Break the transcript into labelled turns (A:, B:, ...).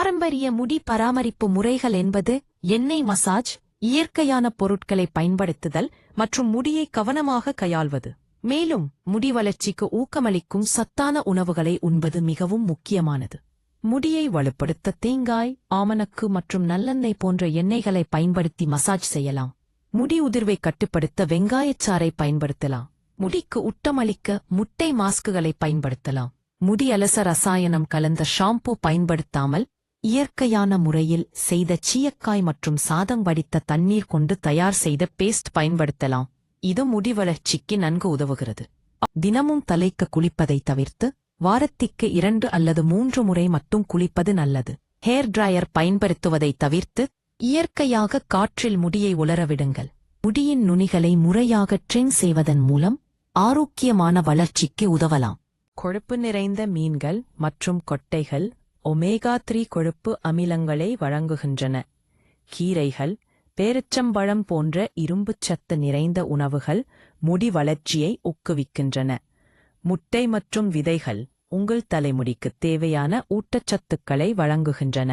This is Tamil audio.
A: பாரம்பரிய முடி பராமரிப்பு முறைகள் என்பது எண்ணெய் மசாஜ், இயற்கையான பொருட்களை பயன்படுத்துதல் மற்றும் முடியை கவனமாக கையாள்வது. மேலும் முடி வளர்ச்சிக்கு ஊக்கமளிக்கும் சத்தான உணவுகளை உண்பது மிகவும் முக்கியமானது. முடியை வலுப்படுத்த தேங்காய், ஆமணக்கு மற்றும் நல்லெண்ணெய் போன்ற எண்ணெய்களை பயன்படுத்தி மசாஜ் செய்யலாம். முடி உதிர்வை கட்டுப்படுத்த வெங்காயச்சாறை பயன்படுத்தலாம். முடிக்கு உட்டமளிக்க முட்டை மாஸ்குகளை பயன்படுத்தலாம். முடி அலச ரசாயனம் கலந்த ஷாம்பூ பயன்படுத்தாமல் இயற்கையான முறையில் செய்த சீயக்காய் மற்றும் சாதம் வடித்த தண்ணீர் கொண்டு தயார் செய்த பேஸ்ட் பயன்படுத்தலாம். இது முடி வளர்ச்சிக்கு நன்கு உதவுகிறது. தினமும் தலைக்கு குளிப்பதை தவிர்த்து வாரத்திற்கு 2 அல்லது 3 முறை மட்டும் குளிப்பது நல்லது. ஹேர் டிரையர் பயன்படுத்துவதை தவிர்த்து இயற்கையாக காற்றில் முடியை உலரவிடுங்கள். முடியின் நுனிகளை முறையாக ட்ரிம் செய்வதன் மூலம் ஆரோக்கியமான வளர்ச்சிக்கு உதவலாம். கொழுப்பு நிறைந்த மீன்கள் மற்றும் கொட்டைகள் ஒமேகா 3 கொழுப்பு அமிலங்களை வழங்குகின்றன. கீரைகள், பேரிச்சம்பழம் போன்ற இரும்புச்சத்து நிறைந்த உணவுகள் முடி வளர்ச்சியை ஊக்குவிக்கின்றன. முட்டை மற்றும் விதைகள் உங்கள் தலைமுடிக்கு தேவையான ஊட்டச்சத்துக்களை வழங்குகின்றன.